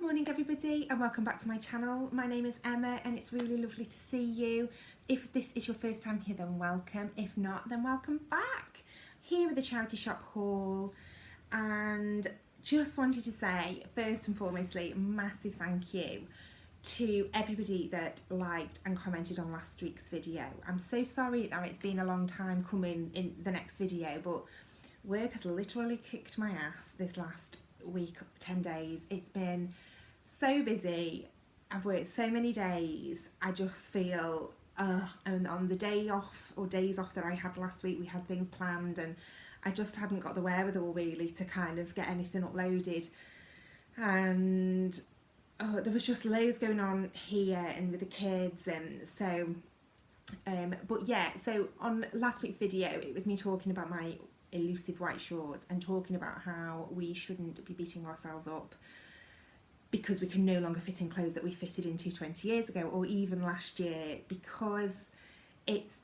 Good morning everybody and welcome back to my channel. My name is Emma and it's really lovely to see you. If this is your first time here then welcome, if not then welcome back. Here with the charity shop haul, and just wanted to say first and foremostly massive thank you to everybody that liked and commented on last week's video. I'm so sorry that it's been a long time coming in the next video, but work has literally kicked my ass this last week, 10 days. It's been so busy. I've worked so many days. I just feel and on the day off or days off that I had last week, we had things planned and I just hadn't got the wherewithal really to kind of get anything uploaded, and there was just loads going on here and with the kids, and so but yeah, so on last week's video it was me talking about my elusive white shorts and talking about how we shouldn't be beating ourselves up because we can no longer fit in clothes that we fitted into 20 years ago or even last year, because it's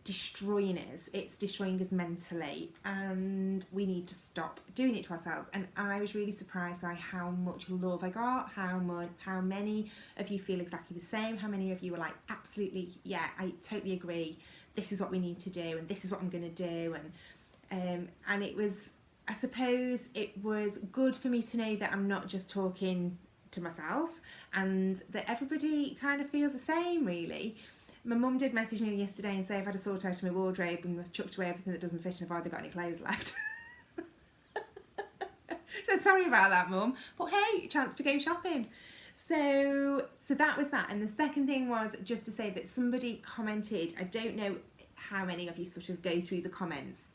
destroying us mentally, and we need to stop doing it to ourselves. And I was really surprised by how much love I got, how many of you feel exactly the same, how many of you were like, absolutely, yeah, I totally agree, this is what we need to do and this is what I'm going to do. And it was, I suppose it was good for me to know that I'm not just talking to myself and that everybody kind of feels the same really. My mum did message me yesterday and say I've had to sort out my wardrobe and I've chucked away everything that doesn't fit and I've either got any clothes left. So sorry about that, Mum, but hey, chance to go shopping. So that was that. And the second thing was just to say that somebody commented, I don't know how many of you sort of go through the comments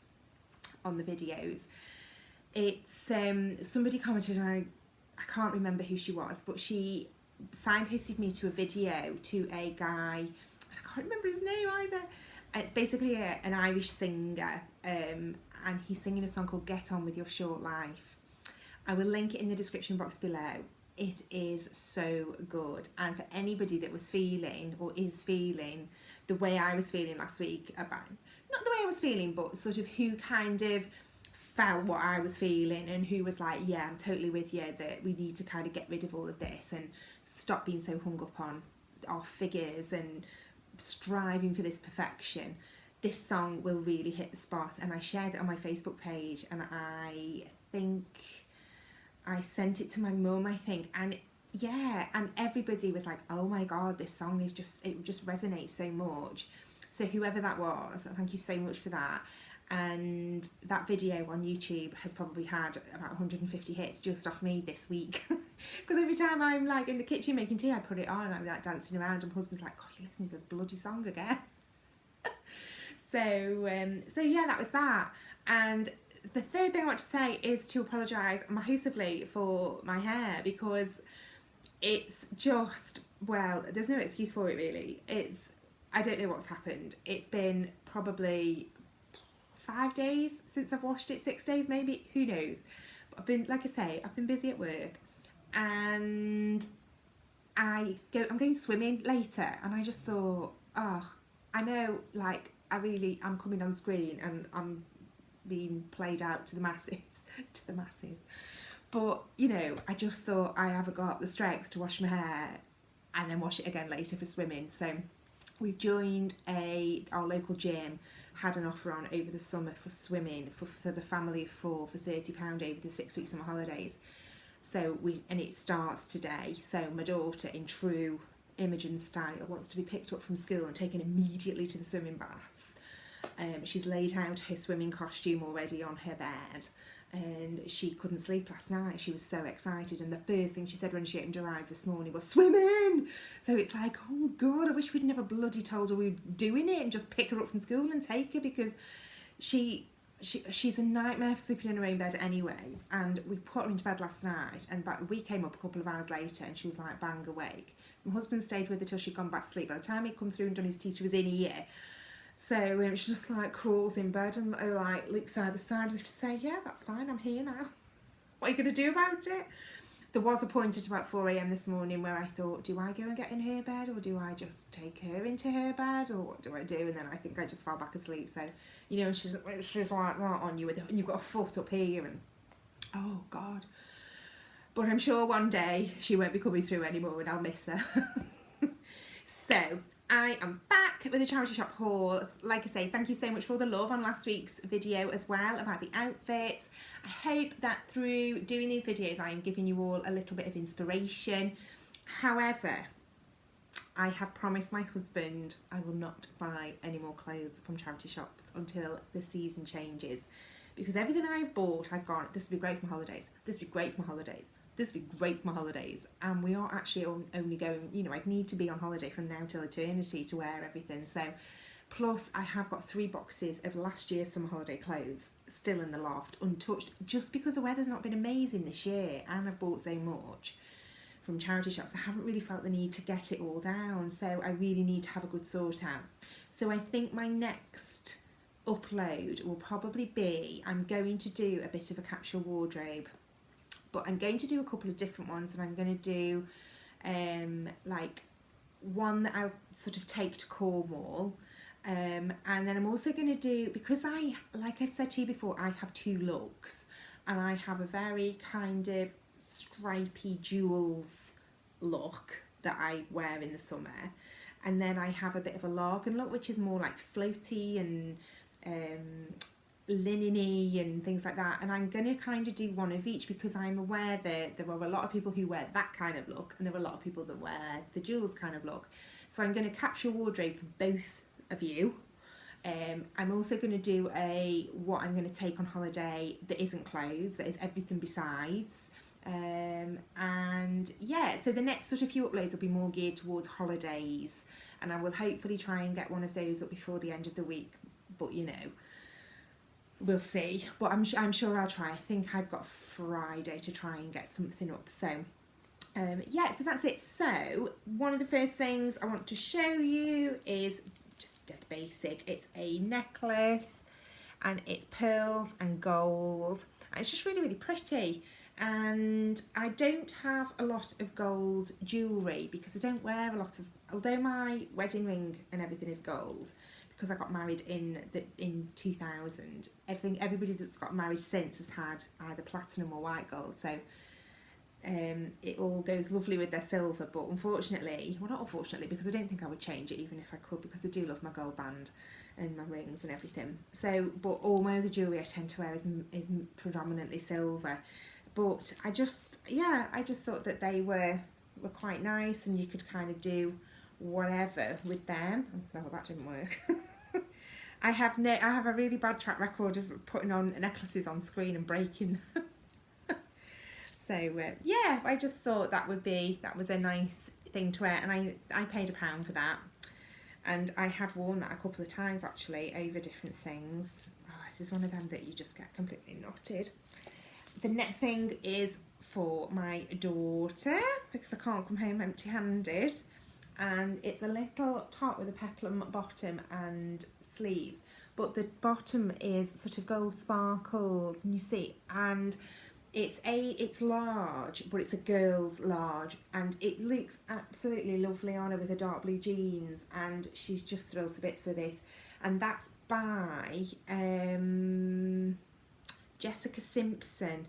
on the videos. It's somebody commented, and I can't remember who she was, but she signposted me to a video to a guy, I can't remember his name either. It's basically an Irish singer, and he's singing a song called Get On With Your Short Life. I will link it in the description box below. It is so good, and for anybody that was feeling or is feeling the way I was feeling last week about, not the way I was feeling, but sort of who kind of felt what I was feeling and who was like, yeah, I'm totally with you, that we need to kind of get rid of all of this and stop being so hung up on our figures and striving for this perfection. This song will really hit the spot, and I shared it on my Facebook page, and I think I sent it to my mum, I think, and yeah, and everybody was like, oh my god, this song is just, it just resonates so much. So whoever that was, thank you so much for that. And that video on YouTube has probably had about 150 hits just off me this week, because every time I'm like in the kitchen making tea I put it on and I'm like dancing around and my husband's like, God, you're listening to this bloody song again. So yeah, that was that. And the third thing I want to say is to apologise massively for my hair, because it's just, well, there's no excuse for it really. I don't know what's happened. It's been probably 5 days since I've washed it, 6 days maybe, who knows. But I've been, like I say, I've been busy at work, and I'm going swimming later, and I just thought, oh, I know, like, I'm coming on screen and I'm being played out to the masses, but you know, I just thought I haven't got the strength to wash my hair and then wash it again later for swimming. So we've joined our local gym, had an offer on over the summer for swimming for the family of 4 for £30 over the 6 weeks summer holidays. So and it starts today. So my daughter, in true Imogen style, wants to be picked up from school and taken immediately to the swimming baths. She's laid out her swimming costume already on her bed, and she couldn't sleep last night. She was so excited, and the first thing she said when she opened her eyes this morning was swimming. So it's like, oh god, I wish we'd never bloody told her we were doing it and just pick her up from school and take her, because she's a nightmare for sleeping in her own bed anyway. And we put her into bed last night, and we came up a couple of hours later and she was like bang awake. My husband stayed with her till she'd gone back to sleep. By the time he'd come through and done his tea, she was in here. So she just like crawls in bed and like looks either side as if to say, yeah, that's fine, I'm here now. What are you going to do about it? There was a point at about 4 a.m. this morning where I thought, do I go and get in her bed, or do I just take her into her bed, or what do I do? And then I think I just fell back asleep. So, you know, she's like that on you, and you've got a foot up here, and oh God. but I'm sure one day she won't be coming through anymore and I'll miss her. So I am back with a charity shop haul. Like I say, thank you so much for all the love on last week's video as well about the outfits. I hope that through doing these videos I am giving you all a little bit of inspiration. However, I have promised my husband I will not buy any more clothes from charity shops until the season changes, because everything I've bought, I've gone, this would be great for my holidays, this would be great for my holidays, this would be great for my holidays, and we are actually only going, you know, I'd need to be on holiday from now till eternity to wear everything. So plus I have got 3 boxes of last year's summer holiday clothes still in the loft untouched, just because the weather's not been amazing this year and I've bought so much from charity shops. I haven't really felt the need to get it all down, so I really need to have a good sort out. So I think my next upload will probably be, I'm going to do a bit of a capsule wardrobe, but I'm going to do a couple of different ones, and I'm going to do like one that I'll sort of take to Cornwall, and then I'm also going to do, because I, like I've said to you before, I have 2 looks, and I have a very kind of stripy jewels look that I wear in the summer, and then I have a bit of a largan look, which is more like floaty and linen-y and things like that, and I'm going to kind of do one of each, because I'm aware that there are a lot of people who wear that kind of look and there are a lot of people that wear the jewels kind of look. So I'm going to capture wardrobe for both of you. I'm also going to do what I'm going to take on holiday that isn't clothes, that is everything besides. And yeah, so the next sort of few uploads will be more geared towards holidays, and I will hopefully try and get one of those up before the end of the week, but you know, we'll see. But I'm sure I'll try. I think I've got Friday to try and get something up. So yeah, so that's it. So one of the first things I want to show you is just dead basic. It's a necklace, and it's pearls and gold, and it's just really, really pretty. And I don't have a lot of gold jewellery because I don't wear a lot of, although my wedding ring and everything is gold, because I got married in 2000. Everybody that's got married since has had either platinum or white gold, so it all goes lovely with their silver. But unfortunately, well, not unfortunately, because I don't think I would change it even if I could, because I do love my gold band and my rings and everything. So, but all my other jewellery I tend to wear is predominantly silver. But I just thought that they were quite nice, and you could kind of do whatever with them. Oh, that didn't work. I have a really bad track record of putting on necklaces on screen and breaking them. So yeah, I just thought that was a nice thing to wear, and I paid £1 for that, and I have worn that a couple of times actually over different things. Oh, this is one of them that you just get completely knotted. The next thing is for my daughter, because I can't come home empty-handed, and it's a little top with a peplum bottom and sleeves, but the bottom is sort of gold sparkles, and you see, and it's large, but it's a girl's large, and it looks absolutely lovely on her with her dark blue jeans, and she's just thrilled to bits with it. And that's by Jessica Simpson.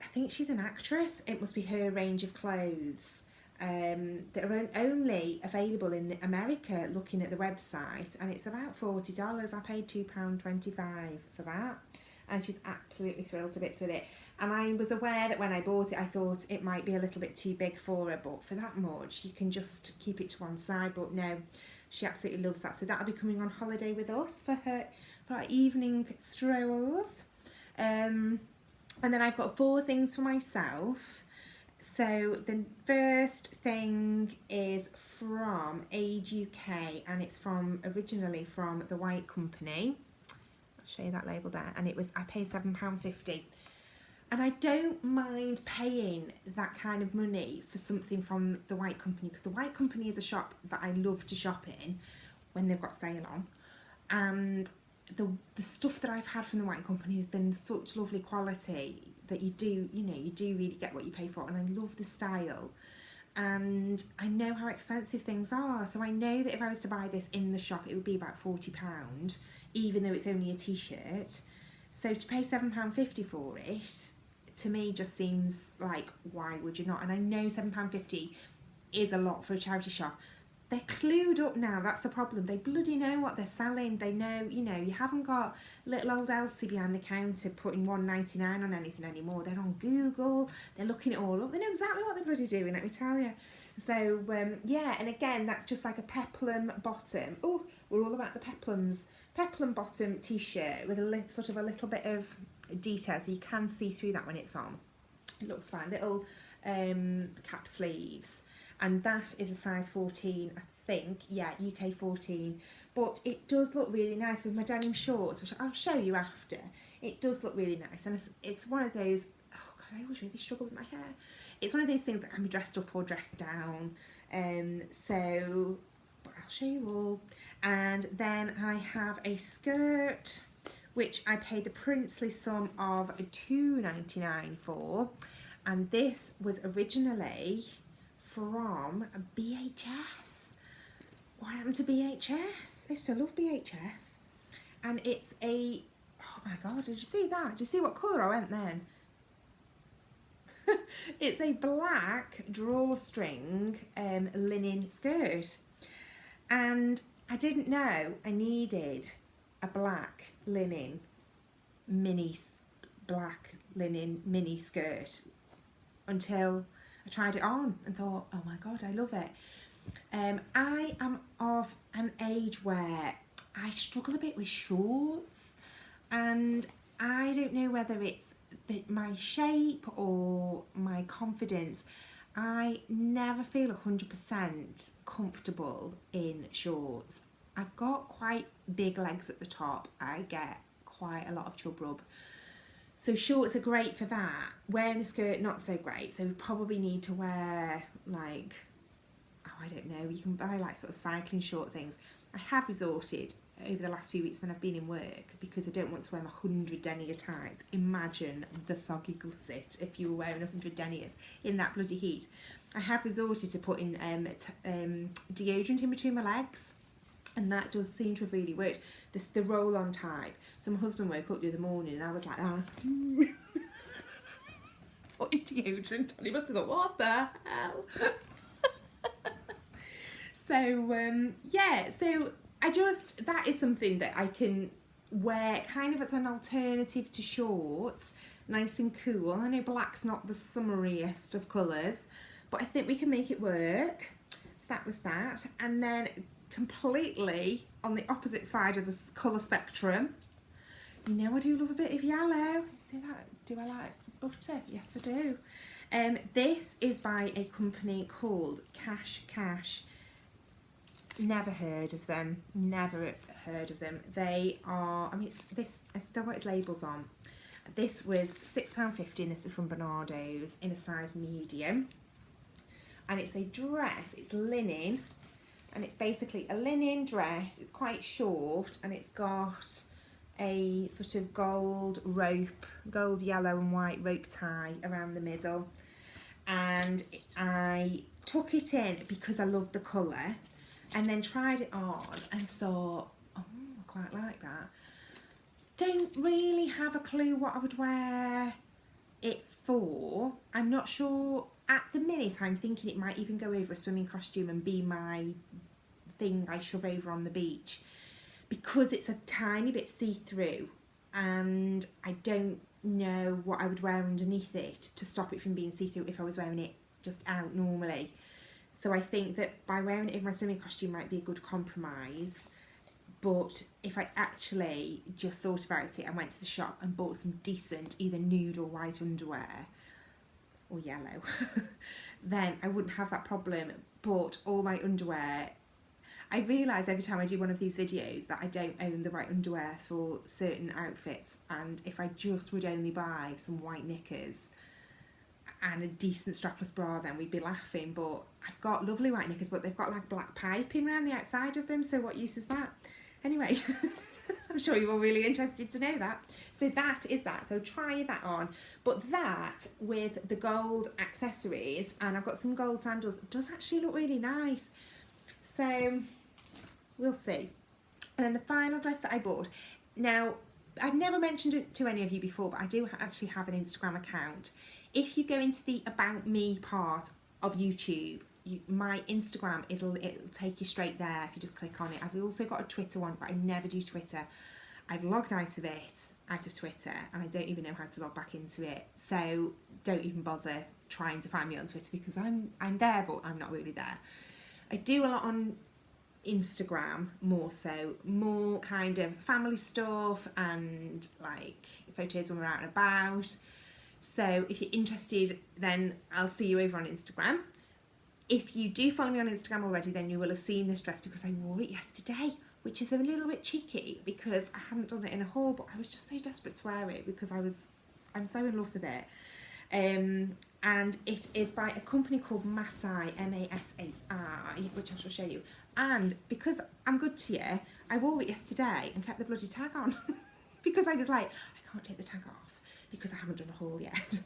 I think she's an actress. It must be her range of clothes that are only available in America, looking at the website, and it's about $40. I paid £2.25 for that, and she's absolutely thrilled to bits with it. And I was aware that when I bought it, I thought it might be a little bit too big for her, but for that much, you can just keep it to one side. But no, she absolutely loves that. So that'll be coming on holiday with us for our evening strolls. And then I've got 4 things for myself. So the first thing is from Age UK, and it's originally from the White Company. I'll show you that label there, and I paid £7.50. And I don't mind paying that kind of money for something from the White Company, because the White Company is a shop that I love to shop in when they've got sale on. And the stuff that I've had from the White Company has been such lovely quality that you do really get what you pay for. And I love the style. And I know how expensive things are. So I know that if I was to buy this in the shop, it would be about £40, even though it's only a t-shirt. So to pay £7.50 for it to me just seems like, why would you not? And I know £7.50 is a lot for a charity shop. They're clued up now, that's the problem. They bloody know what they're selling. They know, you know, you haven't got little old Elsie behind the counter putting £1.99 on anything anymore. They're on Google, they're looking it all up. They know exactly what they're bloody doing, let me tell you. So, yeah, and again, that's just like a peplum bottom. Oh, we're all about the peplums. Peplum bottom t-shirt with a sort of a little bit of detail, so you can see through that when it's on. It looks fine. Little cap sleeves. And that is a size 14, I think. Yeah, UK 14. But it does look really nice with my denim shorts, which I'll show you after. It does look really nice. And it's one of those... Oh, God, I always really struggle with my hair. It's one of those things that can be dressed up or dressed down. So, but I'll show you all. And then I have a skirt, which I paid the princely sum of £2.99 for. And this was originally... from BHS. What happened to BHS? I used to love BHS. And it's a, oh my God, did you see that? Did you see what colour I went then? It's a black drawstring linen skirt. And I didn't know I needed a black linen mini skirt until I tried it on and thought, oh my God, I love it. I am of an age where I struggle a bit with shorts, and I don't know whether it's my shape or my confidence. I never feel 100% comfortable in shorts. I've got quite big legs at the top. I get quite a lot of chub rub. So shorts are great for that. Wearing a skirt, not so great. So we probably need to wear like, oh, I don't know, you can buy like sort of cycling short things. I have resorted over the last few weeks when I've been in work, because I don't want to wear my 100 denier tights. Imagine the soggy gusset if you were wearing 100 deniers in that bloody heat. I have resorted to putting deodorant in between my legs, and that does seem to have really worked. The roll-on type. So my husband woke up the other morning and I was like, oh, putting deodorant on. He must have thought, what the hell? So, yeah, so that is something that I can wear kind of as an alternative to shorts, nice and cool. I know black's not the summariest of colours, but I think we can make it work. So that was that. And then completely on the opposite side of the colour spectrum, you know I do love a bit of yellow. See that? Do I like butter? Yes, I do. This is by a company called Cash Cash. Never heard of them. Never heard of them. They are, I mean, it's still got its labels on. This was £6.50 and this was from Bernardo's in a size medium. And it's a dress, it's linen. And it's basically a linen dress. It's quite short and it's got a sort of gold yellow and white rope tie around the middle. And I took it in because I loved the colour, and then tried it on and thought, oh, I quite like that. Don't really have a clue what I would wear it for. I'm not sure. At the minute, I'm thinking it might even go over a swimming costume and be my thing I shove over on the beach, because it's a tiny bit see-through and I don't know what I would wear underneath it to stop it from being see-through if I was wearing it just out normally. So I think that by wearing it in my swimming costume might be a good compromise. But if I actually just thought about it and went to the shop and bought some decent either nude or white underwear, or yellow, then I wouldn't have that problem. But all my underwear, I realise every time I do one of these videos that I don't own the right underwear for certain outfits, and if I just would only buy some white knickers and a decent strapless bra, then we'd be laughing. But I've got lovely white knickers, but they've got like black piping around the outside of them, so what use is that? Anyway, I'm sure you're all really interested to know that. So that is that, so try that on. But that with the gold accessories, and I've got some gold sandals, does actually look really nice. So we'll see. And then the final dress that I bought, now I've never mentioned it to any of you before, but I do actually have an Instagram account. If you go into the About Me part of YouTube, my Instagram it'll take you straight there if you just click on it. I've also got a Twitter one, but I never do Twitter. I've logged out of Twitter, and I don't even know how to log back into it. So don't even bother trying to find me on Twitter, because I'm there, but I'm not really there. I do a lot on Instagram, more kind of family stuff and like photos when we're out and about. So if you're interested, then I'll see you over on Instagram. If you do follow me on Instagram already, then you will have seen this dress, because I wore it yesterday, which is a little bit cheeky because I haven't done it in a haul, but I was just so desperate to wear it because I'm so in love with it. And it is by a company called Masai, M-A-S-A-I, which I shall show you. And because I'm good to you, I wore it yesterday and kept the bloody tag on because I was like, I can't take the tag off because I haven't done a haul yet.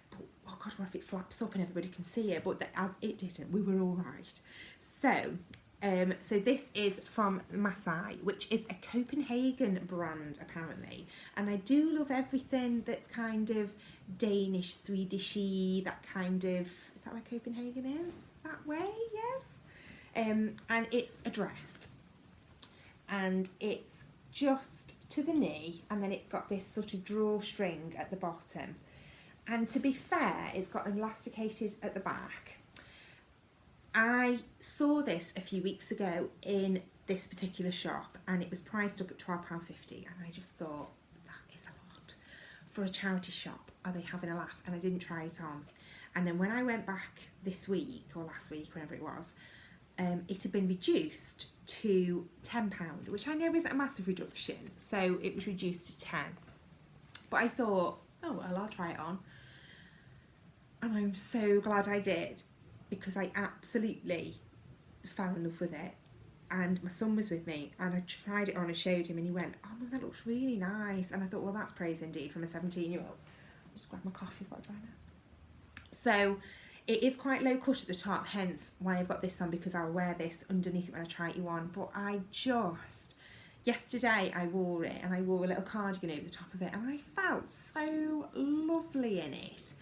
But oh gosh, what if it flaps up and everybody can see it? But as it didn't, we were all right. So this is from Masai, which is a Copenhagen brand apparently, and I do love everything that's kind of Danish, Swedishy, that kind of, is that where Copenhagen is? That way, yes. And it's a dress, and it's just to the knee, and then it's got this sort of drawstring at the bottom, and to be fair, it's got elasticated at the back. I saw this a few weeks ago in this particular shop, and it was priced up at £12.50, and I just thought, that is a lot. For a charity shop, are they having a laugh? And I didn't try it on. And then when I went back this week, or last week, whenever it was, it had been reduced to £10, which I know isn't a massive reduction, so it was reduced to 10. But I thought, oh well, I'll try it on. And I'm so glad I did, because I absolutely fell in love with it. And my son was with me, and I tried it on and showed him, and he went, oh Mum, that looks really nice. And I thought, well, that's praise indeed from a 17-year-old. I'll just grab my coffee, I've got to dry now. So it is quite low cut at the top, hence why I've got this on, because I'll wear this underneath it when I try it on. But yesterday I wore it, and I wore a little cardigan over the top of it, and I felt so lovely in it.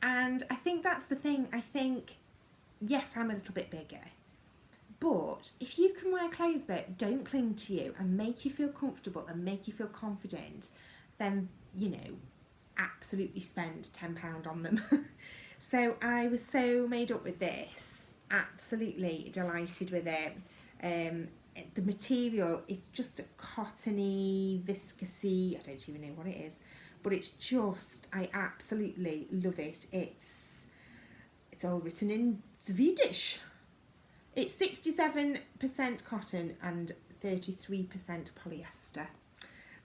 And I think that's the thing. I think, yes, I'm a little bit bigger, but if you can wear clothes that don't cling to you and make you feel comfortable and make you feel confident, then, you know, absolutely spend £10 on them. So I was so made up with this, absolutely delighted with it. The material, it's just a cottony, viscousy, I don't even know what it is, but it's just, I absolutely love it. It's all written in Swedish. It's 67% cotton and 33% polyester,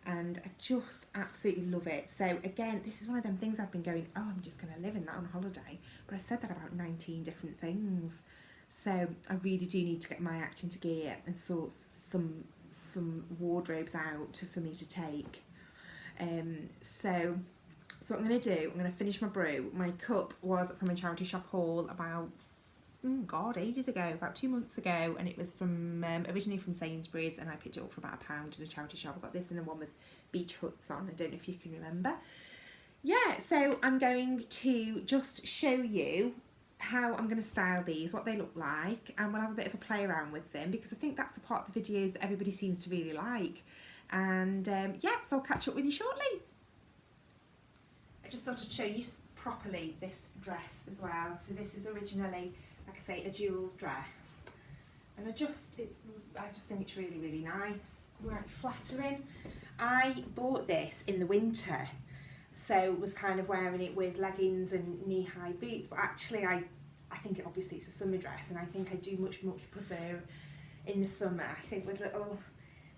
and I just absolutely love it. So again, this is one of them things I've been going, oh, I'm just going to live in that on holiday, but I've said that about 19 different things. So I really do need to get my act into gear and sort some wardrobes out for me to take. So what I'm going to do, I'm going to finish my brew. My cup was from a charity shop haul about, ages ago, about 2 months ago, and it was from originally from Sainsbury's, and I picked it up for about £1 in a charity shop. I got this in the one with beach huts on, I don't know if you can remember. Yeah, so I'm going to just show you how I'm going to style these, what they look like, and we'll have a bit of a play around with them, because I think that's the part of the videos that everybody seems to really like. And yeah, so I'll catch up with you shortly. I just thought I'd show you properly this dress as well. So this is originally, like I say, a Jules dress, and I just think it's really, really nice, quite flattering. I bought this in the winter, so was kind of wearing it with leggings and knee-high boots, but actually I think obviously it's a summer dress, and I think I do much prefer in the summer. I think with little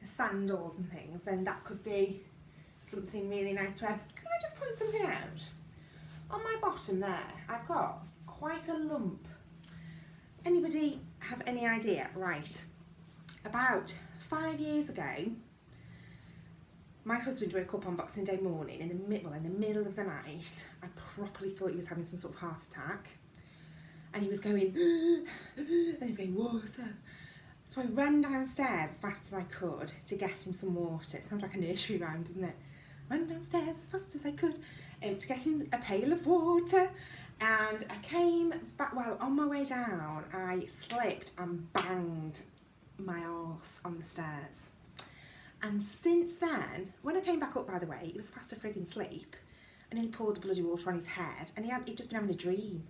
sandals and things, then that could be something really nice to wear. Can I just point something out? On my bottom there, I've got quite a lump. Anybody have any idea? Right, about 5 years ago, my husband woke up on Boxing Day morning in the middle of the night. I properly thought he was having some sort of heart attack, and he was going, and he was going, water. So I ran downstairs as fast as I could to get him some water. It sounds like a nursery rhyme, doesn't it? ran downstairs as fast as I could to get in a pail of water. And I came back, well, on my way down, I slipped and banged my arse on the stairs. And since then, when I came back up, by the way, he was fast a frigging sleep. And he poured the bloody water on his head, and he'd just been having a dream.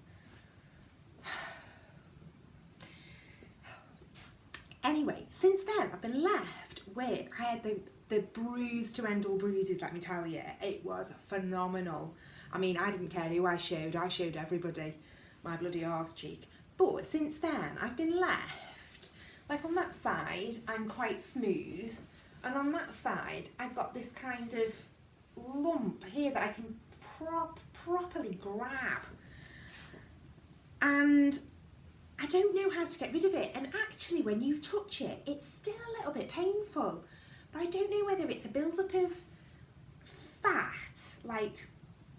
Anyway, since then, I've been left with, I had the bruise to end all bruises, let me tell you. It was phenomenal. I mean, I didn't care who I showed everybody my bloody arse cheek. But since then, I've been left, like on that side, I'm quite smooth, and on that side, I've got this kind of lump here that I can properly grab. And I don't know how to get rid of it. And actually, when you touch it, it's still a little bit painful. But I don't know whether it's a build-up of fat, like,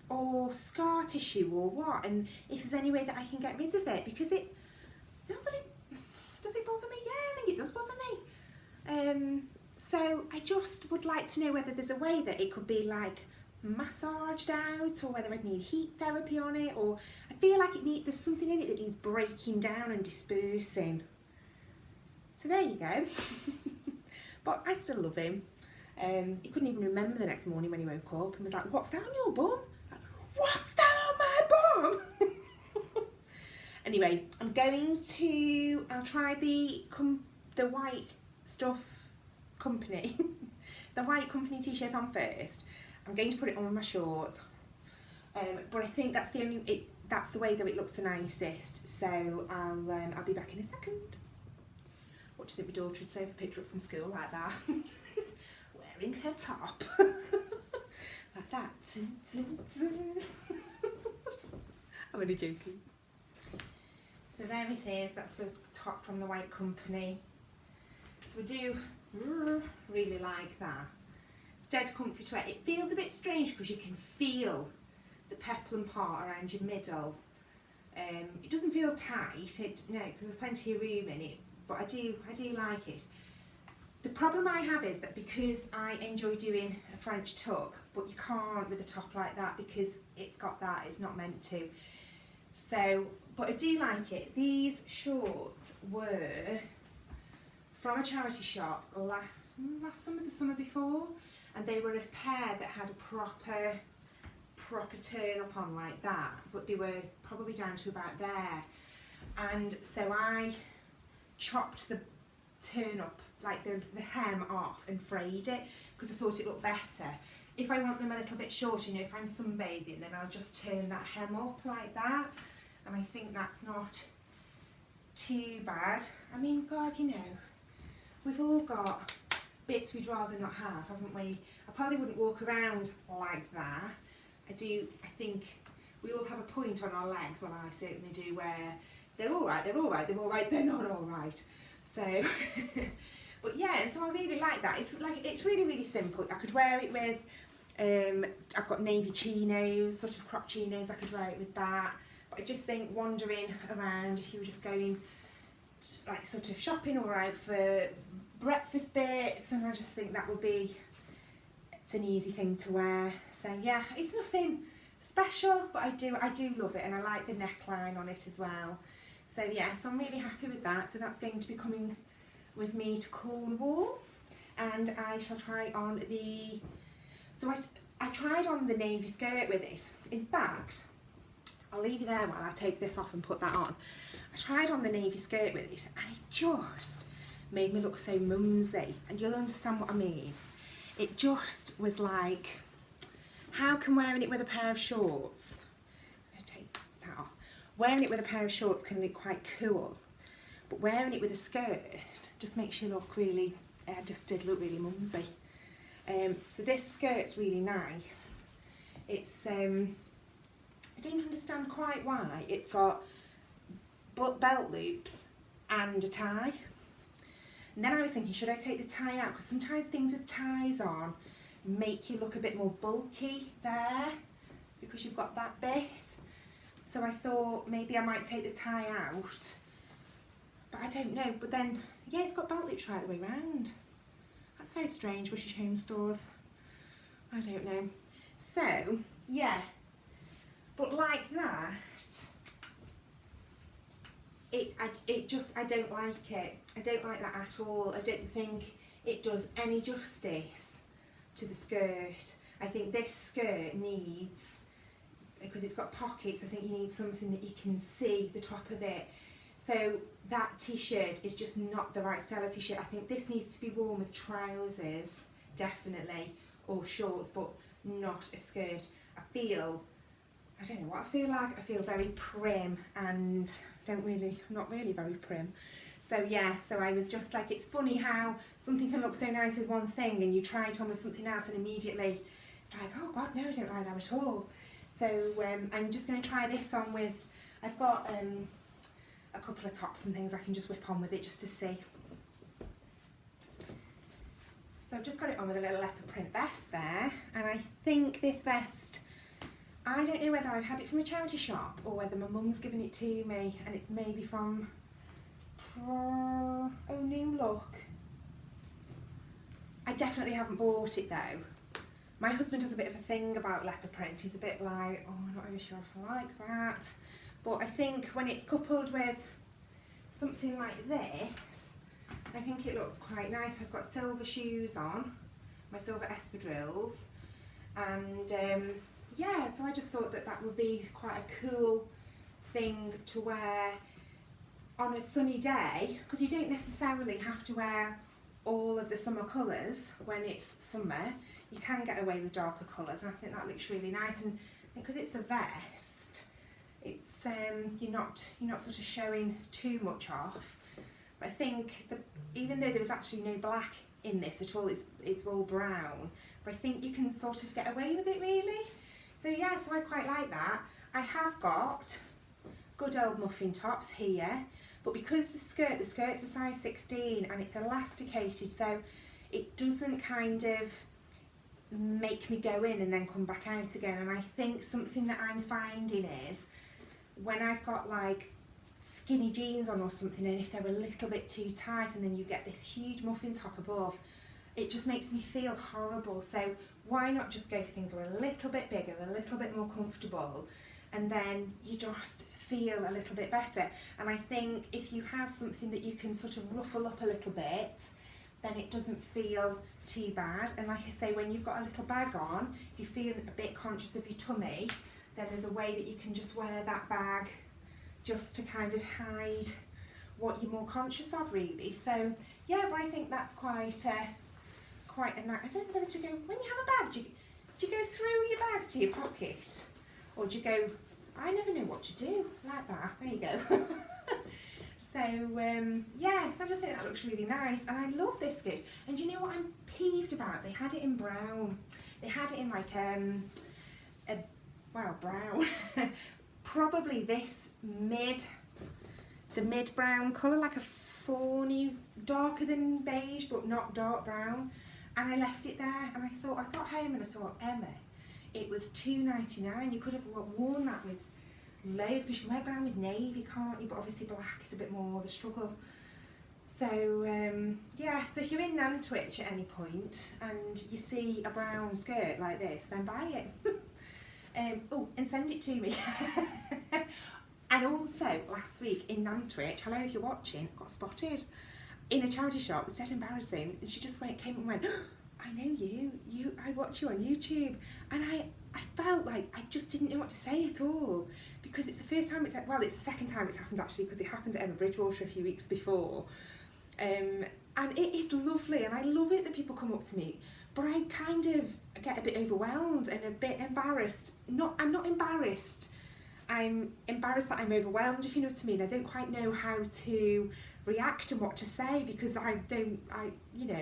or scar tissue or what, and if there's any way that I can get rid of it, because it, does it bother me? Yeah, I think it does bother me. So I just would like to know whether there's a way that it could be like massaged out, or whether I'd need heat therapy on it, or I feel like there's something in it that needs breaking down and dispersing. So there you go. But I still love him. He couldn't even remember the next morning when he woke up and was like, "What's that on your bum?" Like, "What's that on my bum?" Anyway, I'll try the White Stuff Company, the White Company t-shirt on first. I'm going to put it on with my shorts, but I think that's the way that it looks the nicest. So I'll be back in a second. What do you think my daughter would say if I picked her up from school like that? Wearing her top. Like that. I'm only joking. So there it is, that's the top from the White Company. So I do really like that. It's dead comfy to wear. It feels a bit strange because you can feel the peplum part around your middle. It doesn't feel tight, because there's plenty of room in it, but I do like it. The problem I have is that because I enjoy doing a French tuck, but you can't with a top like that because it's not meant to. So, but I do like it. These shorts were from a charity shop last summer, the summer before, and they were a pair that had a proper turn up on like that, but they were probably down to about there. And so I chopped the turn up, like the hem off, and frayed it because I thought it looked better. If I want them a little bit shorter, if I'm sunbathing, then I'll just turn that hem up like that, and I think that's not too bad. I mean, God, we've all got bits we'd rather not have, haven't we? I probably wouldn't walk around like that. I think we all have a point on our legs, well, I certainly do, where they're all right, they're not all right. So, but yeah, so I really like that. It's really, really simple. I could wear it with, I've got navy chinos, sort of crop chinos, I could wear it with that. But I just think wandering around, if you were just going, just like sort of shopping or out for breakfast bits, then I just think that would be, it's an easy thing to wear. So yeah, it's nothing special, but I do love it, and I like the neckline on it as well. So yeah, so I'm really happy with that. So that's going to be coming with me to Cornwall, and I shall try on I tried on the navy skirt with it. In fact, I'll leave you there while I take this off and put that on. I tried on the navy skirt with it, and it just made me look so mumsy, and you'll understand what I mean. It just was like, how can wearing it with a pair of shorts, I'm going to take that off, wearing it with a pair of shorts can look quite cool, but wearing it with a skirt just makes you look really, just did look really mumsy. So this skirt's really nice. It's, I don't understand quite why, it's got belt loops and a tie. And then I was thinking, should I take the tie out? Because sometimes things with ties on make you look a bit more bulky there, because you've got that bit. So I thought maybe I might take the tie out, but I don't know. But then, yeah, it's got belt loops right the way round. That's very strange, British Home Stores. I don't know. So, yeah. But like that, I don't like it. I don't like that at all. I don't think it does any justice to the skirt. I think this skirt needs, because it's got pockets, I think you need something that you can see the top of it. So that t-shirt is just not the right style of t-shirt. I think this needs to be worn with trousers, definitely, or shorts, but not a skirt. I don't know what I feel like. I feel very prim and not really very prim. So yeah, so I was just like, it's funny how something can look so nice with one thing and you try it on with something else and immediately it's like, oh God, no, I don't like that at all. So I'm just going to try this on with, I've got a couple of tops and things I can just whip on with it just to see. So I've just got it on with a little leopard print vest there, and I think this vest, I don't know whether I've had it from a charity shop or whether my mum's given it to me, and it's maybe from New Look. I definitely haven't bought it though. My husband has a bit of a thing about leopard print. He's a bit like, oh, I'm not really sure if I like that. But I think when it's coupled with something like this, I think it looks quite nice. I've got silver shoes on, my silver espadrilles, and yeah, so I just thought that that would be quite a cool thing to wear on a sunny day, because you don't necessarily have to wear all of the summer colours when it's summer. You can get away with darker colours, and I think that looks really nice. And because it's a vest, it's you're not sort of showing too much off. But I think even though there is actually no black in this at all, it's all brown. But I think you can sort of get away with it really. So yeah, so I quite like that. I have got good old muffin tops here, but because the skirt's a size 16 and it's elasticated, so it doesn't kind of make me go in and then come back out again. And I think something that I'm finding is when I've got like skinny jeans on or something, and if they're a little bit too tight and then you get this huge muffin top above, it just makes me feel horrible. So why not just go for things that are a little bit bigger, a little bit more comfortable, and then you just feel a little bit better. And I think if you have something that you can sort of ruffle up a little bit, then it doesn't feel too bad. And like I say, when you've got a little bag on, if you feel a bit conscious of your tummy, then there's a way that you can just wear that bag just to kind of hide what you're more conscious of really. So yeah, but I think that's quite a nice, I don't know whether to go, when you have a bag, do you go through your bag to your pocket? Or do you go, I never know what to do, like that, there you go. So yeah, so I just think that looks really nice, and I love this skirt. And do you know what I'm peeved about? They had it in brown. They had it in like brown. Probably this the mid brown colour, like a fawny, darker than beige, but not dark brown. And I left it there, and I got home and I thought, Emma, it was $2.99. You could have worn that with loads, because you can wear brown with navy, can't you? But obviously black is a bit more of a struggle. So yeah, so if you're in Nantwich at any point and you see a brown skirt like this, then buy it. And send it to me. And also last week in Nantwich, hello if you're watching, got spotted in a charity shop. It was dead embarrassing, and she just came and went, oh, I know you, I watch you on YouTube. And I felt like I just didn't know what to say at all, because it's the first time it's the second time it's happened actually, because it happened at Emma Bridgewater a few weeks before. And it is lovely, and I love it that people come up to me, but I kind of get a bit overwhelmed and a bit embarrassed. I'm not embarrassed, I'm embarrassed that I'm overwhelmed, if you know what I mean. I don't quite know how to react and what to say, because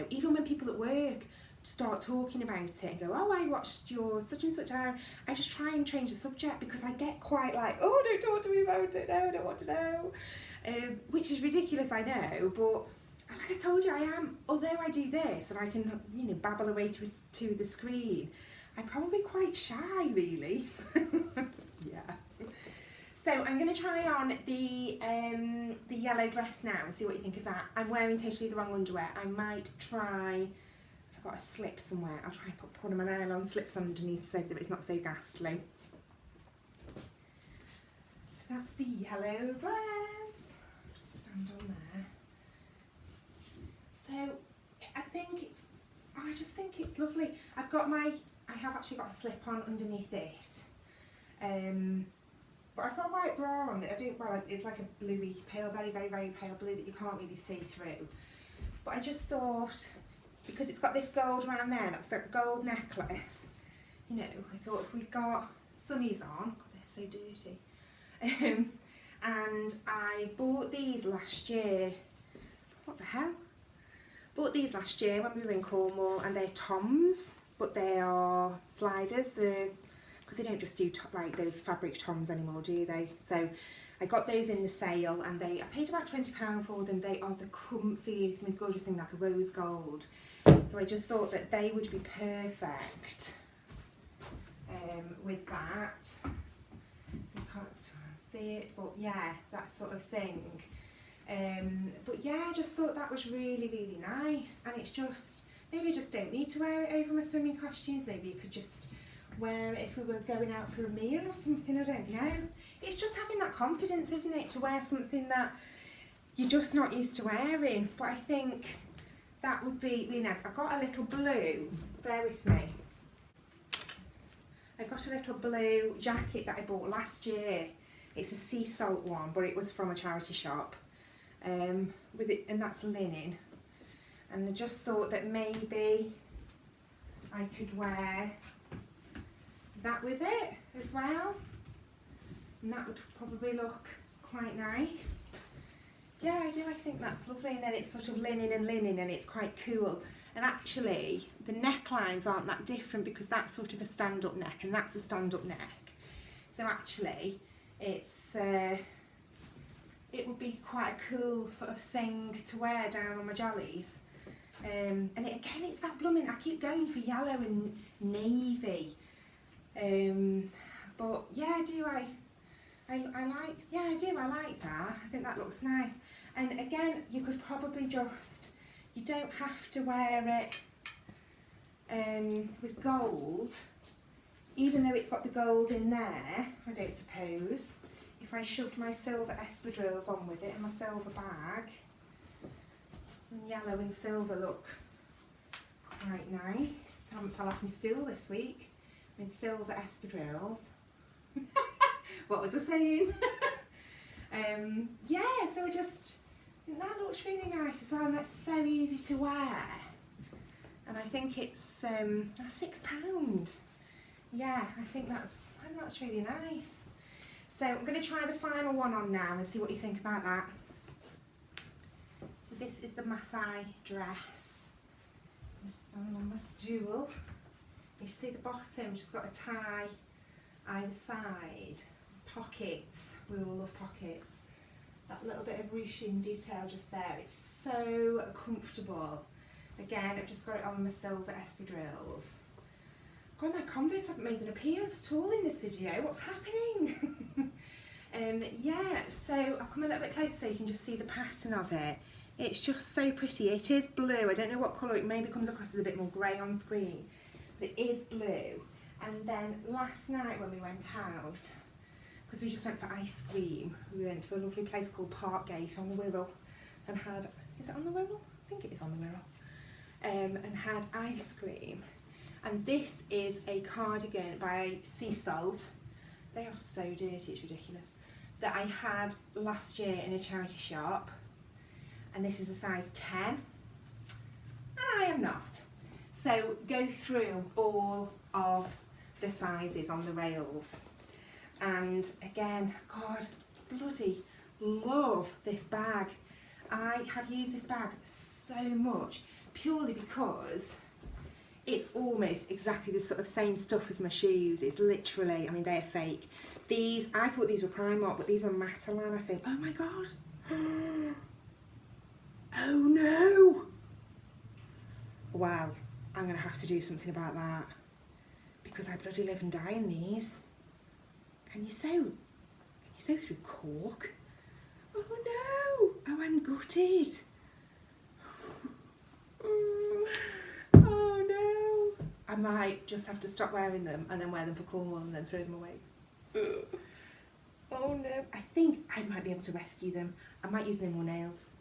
even when people at work start talking about it and go, oh, I watched your such and such, I just try and change the subject, because I get quite like, oh, don't talk to me about it, no, I don't want to know, which is ridiculous, I know, but like I told you, I am, although I do this and I can, babble away to the screen, I'm probably quite shy, really. Yeah. So I'm going to try on the yellow dress now and see what you think of that. I'm wearing totally the wrong underwear. I might try, I've got a slip somewhere. I'll try and put one of my nylon slips underneath so that it's not so ghastly. So that's the yellow dress. Just stand on there. So I just think it's lovely. I have actually got a slip on underneath it. But I've got a white bra on it. It's like a bluey, pale, very, very, very pale blue that you can't really see through. But I just thought, because it's got this gold around there, that's like the gold necklace, you know, I thought if we got sunnies on, God, they're so dirty. And I bought these last year. What the hell? Bought these last year when we were in Cornwall, and they're Toms, but they are sliders. Because they don't just do like those fabric Toms anymore, do they? So I got those in the sale, and I paid about £20 for them. They are the comfiest, most gorgeous thing, like a rose gold. So I just thought that they would be perfect with that. You can't see it, but yeah, that sort of thing. But yeah, I just thought that was really, really nice, and it's just, maybe I just don't need to wear it over my swimming costumes. Maybe you could just wear it if we were going out for a meal or something, I don't know. It's just having that confidence, isn't it, to wear something that you're just not used to wearing. But I think that would be really nice. I've got a little blue, bear with me. I've got a little blue jacket that I bought last year. It's a sea salt one, but it was from a charity shop. With it, and that's linen. And I just thought that maybe I could wear that with it as well, and that would probably look quite nice. Yeah, I do. I think that's lovely. And then it's sort of linen, and it's quite cool. And actually, the necklines aren't that different, because that's sort of a stand-up neck, and that's a stand-up neck. So actually, it would be quite a cool sort of thing to wear down on my jollies. And again, it's that blooming, I keep going for yellow and navy. But yeah, I like that. I think that looks nice. And again, you could probably you don't have to wear it with gold, even though it's got the gold in there, I don't suppose. If I shoved my silver espadrilles on with it in my silver bag, and yellow and silver look quite nice. I haven't fell off my stool this week with silver espadrilles. What was I saying? Yeah, so that looks really nice as well, and that's so easy to wear. And I think it's £6. Yeah, I think that's really nice. So I'm going to try the final one on now and see what you think about that. So this is the Maasai dress. I'm standing on my stool. You see the bottom, just got a tie either side. Pockets, we all love pockets. That little bit of ruching detail just there, it's so comfortable. Again, I've just got it on my silver espadrilles. God, my Converse haven't made an appearance at all in this video. What's happening? Yeah, so I'll come a little bit closer so you can just see the pattern of it. It's just so pretty. It is blue. I don't know what colour. It maybe comes across as a bit more grey on screen, but it is blue. And then last night when we went out, because we just went for ice cream, we went to a lovely place called Parkgate on the Wirral, and had, is it on the Wirral? I think it is on the Wirral. And had ice cream. And this is a cardigan by Sea Salt. They are so dirty, it's ridiculous. That I had last year in a charity shop. And this is a size 10. And I am not. So go through all of the sizes on the rails. And again, God, bloody love this bag. I have used this bag so much, purely because it's almost exactly the sort of same stuff as my shoes. It's literally, I mean, they're fake. These, I thought these were Primark, but these were Matalan, I think. Oh my God. Oh no. Wow, I'm going to have to do something about that, because I bloody live and die in these. Can you sew through cork? Oh no. Oh, I'm gutted. Oh I might just have to stop wearing them and then wear them for Cornwall and then throw them away. Ugh. Oh no, I think I might be able to rescue them. I might use no more nails.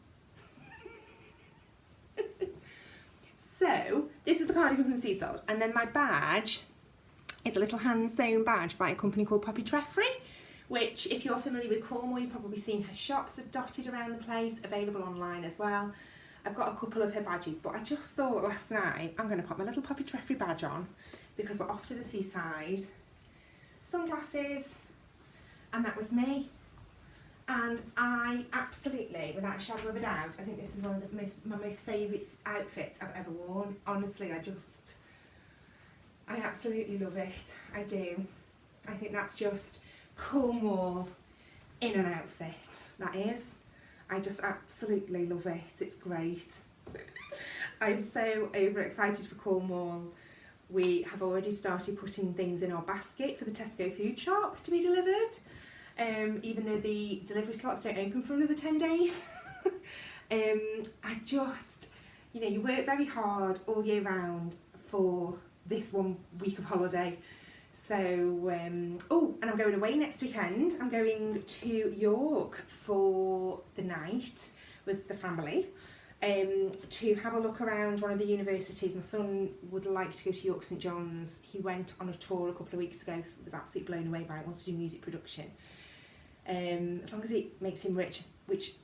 So, this was the cardigan from Seasalt, and then my badge is a little hand-sewn badge by a company called Thrift, which, if you're familiar with Cornwall, you've probably seen her shops are dotted around the place, available online as well. I've got a couple of her badges, but I just thought last night, I'm going to pop my little Thrift badge on, because we're off to the seaside. Sunglasses, and that was me. And I absolutely, without a shadow of a doubt, I think this is one of my most favourite outfits I've ever worn. Honestly, I absolutely love it. I do. I think that's just Cornwall in an outfit, that is. I just absolutely love it. It's great. I'm so overexcited for Cornwall. We have already started putting things in our basket for the Tesco food shop to be delivered. Even though the delivery slots don't open for another 10 days. I just, you work very hard all year round for this 1 week of holiday. So, oh, and I'm going away next weekend. I'm going to York for the night with the family to have a look around one of the universities. My son would like to go to York St John's. He went on a tour a couple of weeks ago, was absolutely blown away by it, wants to do music production. As long as it makes him rich, which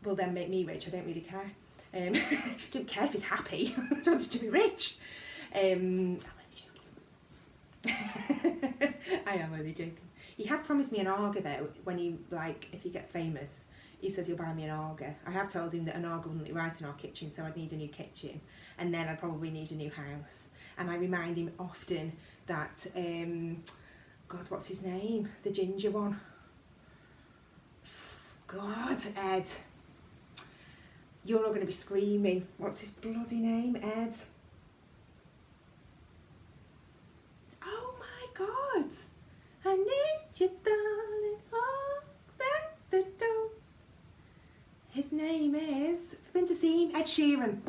will then make me rich, I don't really care. Don't care if he's happy. I don't want him to be rich. I'm only joking. I am only joking. He has promised me an Arga though, when if he gets famous, he says he'll buy me an Arga. I have told him that an Arga wouldn't look right in our kitchen, so I'd need a new kitchen, and then I'd probably need a new house. And I remind him often that, God, what's his name? The ginger one. God, Ed. You're all going to be screaming. What's his bloody name, Ed? Oh my God. I need you, darling. Oh, at the door. His name is, I've been to see him, Ed Sheeran.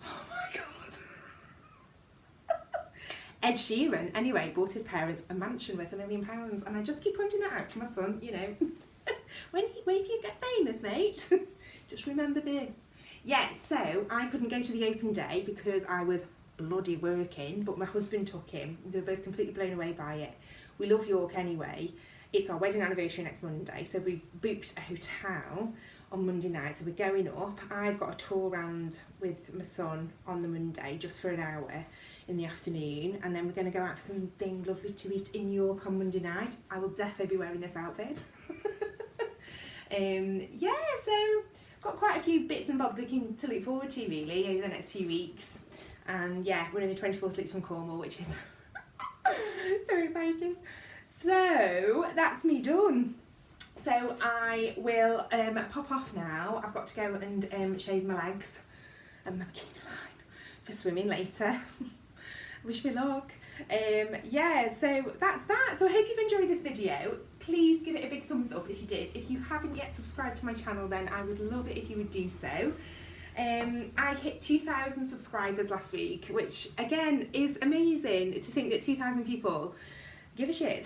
Oh my God. Ed Sheeran, anyway, bought his parents a mansion worth £1 million, and I just keep pointing that out to my son, when you get famous, mate, just remember this. Yeah, so I couldn't go to the open day because I was bloody working, but my husband took him. They were both completely blown away by it. We love York anyway. It's our wedding anniversary next Monday, so we booked a hotel on Monday night, so we're going up. I've got a tour round with my son on the Monday, just for an hour in the afternoon, and then we're going to go out for something lovely to eat in York on Monday night. I will definitely be wearing this outfit. Yeah, so got quite a few bits and bobs to look forward to really over the next few weeks. And yeah, we're only 24 sleeps from Cornwall, which is so exciting. So that's me done. So I will pop off now. I've got to go and shave my legs and my bikini line for swimming later. Wish me luck. Yeah, so that's that. So I hope you've enjoyed this video. Please give it a big thumbs up if you did. If you haven't yet subscribed to my channel, then I would love it if you would do so. I hit 2,000 subscribers last week, which again is amazing to think that 2,000 people give a shit.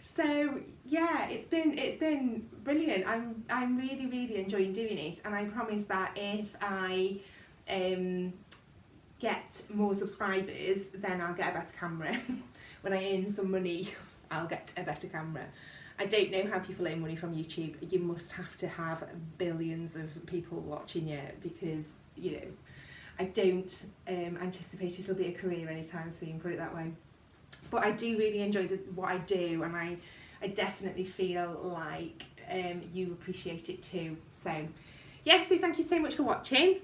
So yeah, it's been brilliant. I'm really enjoying doing it, and I promise that if I get more subscribers, then I'll get a better camera. When I earn some money, I'll get a better camera. I don't know how people earn money from YouTube. You must have to have billions of people watching you, because I don't anticipate it'll be a career anytime soon, put it that way. But I do really enjoy what I do, and I definitely feel like you appreciate it too. So yeah, so thank you so much for watching.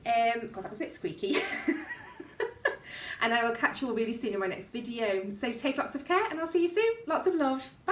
God, that was a bit squeaky. And I will catch you all really soon in my next video. So take lots of care, and I'll see you soon. Lots of love. Bye.